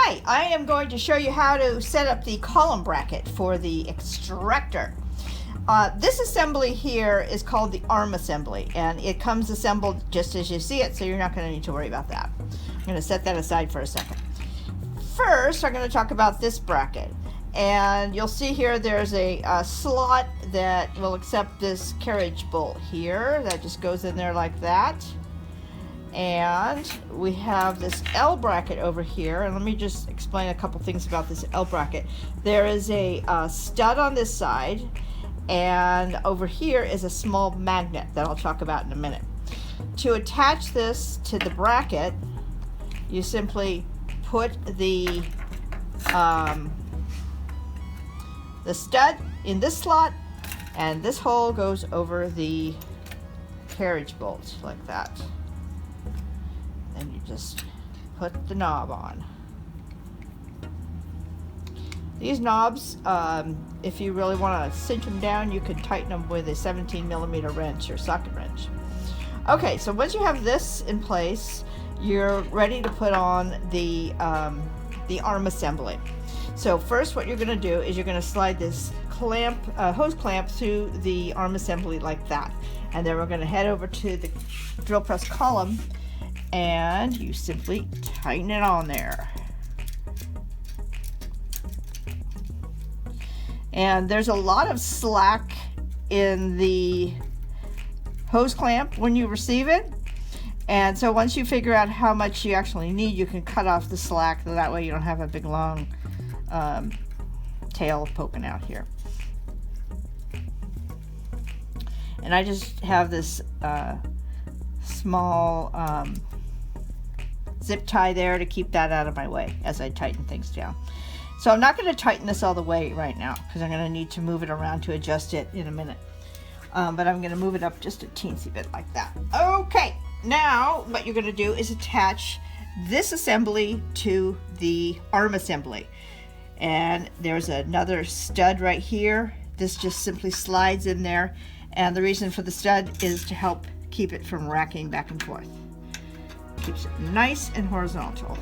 Hi, I am going to show you how to set up the column bracket for the Extractor. This assembly here is called the arm assembly, and it comes assembled just as you see it, so you're not going to need to worry about that. I'm going to set that aside for a second. First, I'm going to talk about this bracket, and you'll see here there's a slot that will accept this carriage bolt here that just goes in there like that. And we have this L bracket over here, and let me just explain a couple things about this L bracket. There is a stud on this side, and over here is a small magnet that I'll talk about in a minute. To attach this to the bracket, you simply put the stud in this slot, and this hole goes over the carriage bolt like that. And you just put the knob on. These knobs, if you really want to cinch them down, you can tighten them with a 17mm wrench or socket wrench. Okay, so once you have this in place, you're ready to put on the arm assembly. So first what you're going to do is you're going to slide this clamp, hose clamp through the arm assembly like that. And then we're going to head over to the drill press column, and you simply tighten it on there. And there's a lot of slack in the hose clamp when you receive it, and so once you figure out how much you actually need, you can cut off the slack, so that way you don't have a big long tail poking out here. And I just have this small zip tie there to keep that out of my way as I tighten things down. So I'm not going to tighten this all the way right now because I'm going to need to move it around to adjust it in a minute. But I'm going to move it up just a teensy bit like that. Okay, now what you're going to do is attach this assembly to the arm assembly. And there's another stud right here. This just simply slides in there. And the reason for the stud is to help keep it from racking back and forth. Keeps it nice and horizontal.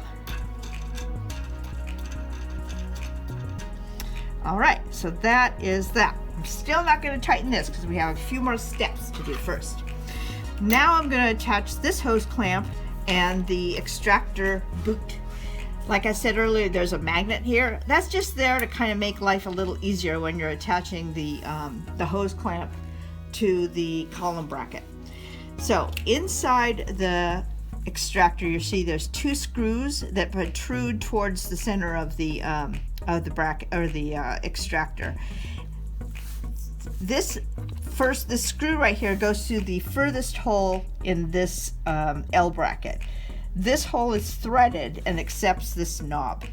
All right, so that is that. I'm still not going to tighten this because we have a few more steps to do first. Now I'm going to attach this hose clamp and the extractor boot. Like I said earlier, there's a magnet here. That's just there to kind of make life a little easier when you're attaching the hose clamp to the column bracket. So inside the extractor, you see there's two screws that protrude towards the center of the bracket or the extractor. This screw right here goes through the furthest hole in this L bracket. This hole is threaded and accepts this knob.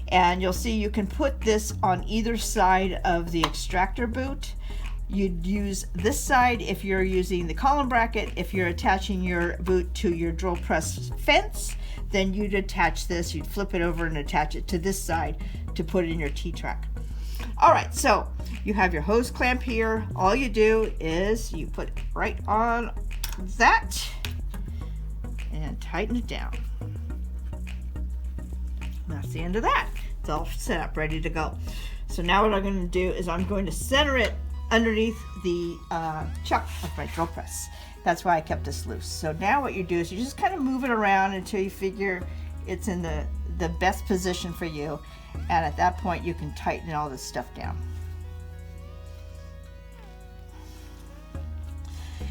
And you'll see you can put this on either side of the extractor boot. You'd use this side if you're using the column bracket. If you're attaching your boot to your drill press fence, then you'd attach this, you'd flip it over and attach it to this side to put in your T-track. All right, so you have your hose clamp here. All you do is you put it right on that and tighten it down. That's the end of that. It's all set up, ready to go. So now what I'm going to do is I'm going to center it underneath the chuck of my drill press. That's why I kept this loose. So now what you do is you just kind of move it around until you figure it's in the best position for you, and at that point you can tighten all this stuff down.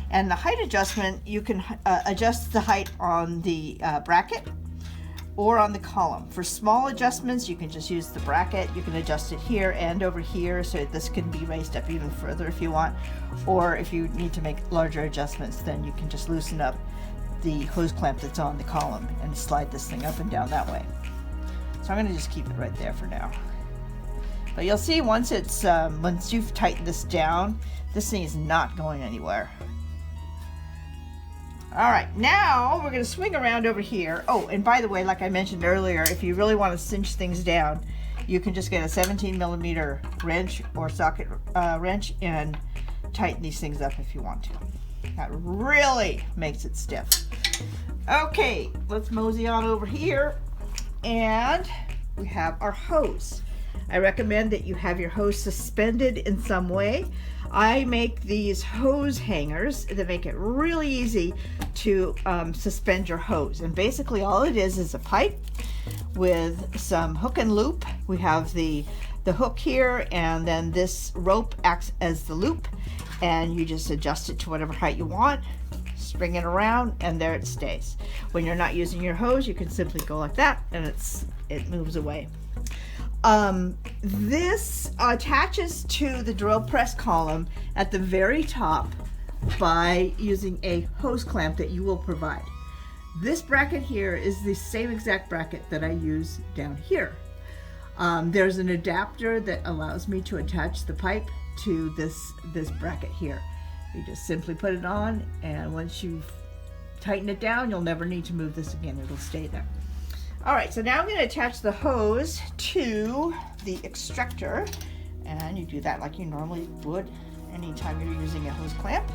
And the height adjustment, you can adjust the height on the bracket or on the column. For small adjustments, you can just use the bracket. You can adjust it here and over here, so this can be raised up even further if you want. Or if you need to make larger adjustments, then you can just loosen up the hose clamp that's on the column and slide this thing up and down that way. So I'm going to just keep it right there for now. But you'll see once you've tightened this down, this thing is not going anywhere. All right, now we're going to swing around over here. Oh, and by the way, like I mentioned earlier, if you really want to cinch things down, you can just get a 17mm wrench or socket wrench and tighten these things up if you want to. That really makes it stiff. Okay, let's mosey on over here and we have our hose. I recommend that you have your hose suspended in some way. I make these hose hangers that make it really easy to suspend your hose. And basically all it is a pipe with some hook and loop. We have the hook here, and then this rope acts as the loop, and you just adjust it to whatever height you want, spring it around, and there it stays. When you're not using your hose, you can simply go like that, and it moves away. This attaches to the drill press column at the very top by using a hose clamp that you will provide. This bracket here is the same exact bracket that I use down here. There's an adapter that allows me to attach the pipe to this bracket here. You just simply put it on, and once you've tightened it down, you'll never need to move this again. It'll stay there. All right, so now I'm going to attach the hose to the extractor, and you do that like you normally would anytime you're using a hose clamp.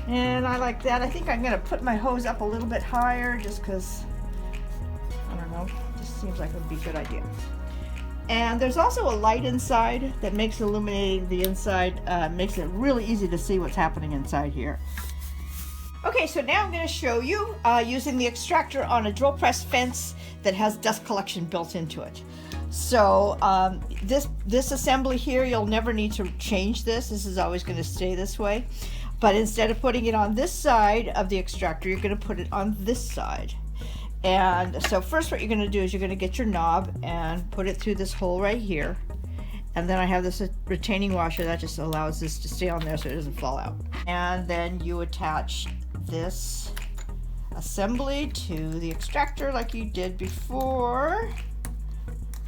And I like that. I think I'm going to put my hose up a little bit higher just because, I don't know, it just seems like it would be a good idea. And there's also a light inside that makes illuminating the inside, makes it really easy to see what's happening inside here. Okay, so now I'm going to show you using the extractor on a drill press fence that has dust collection built into it. So this assembly here, you'll never need to change this. This is always going to stay this way. But instead of putting it on this side of the extractor, you're going to put it on this side. And so first what you're going to do is you're going to get your knob and put it through this hole right here. And then I have this retaining washer that just allows this to stay on there so it doesn't fall out. And then you attach this assembly to the extractor like you did before.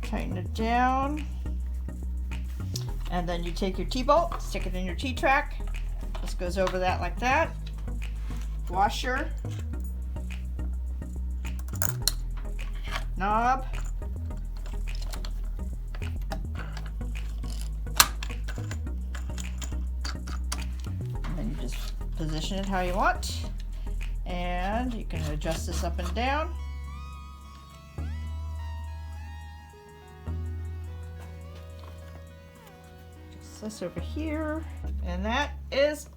Tighten it down. And then you take your T-bolt, stick it in your T-track. This goes over that like that. Washer. Knob. And then you just position it how you want. And you can adjust this up and down. Just this over here. And that is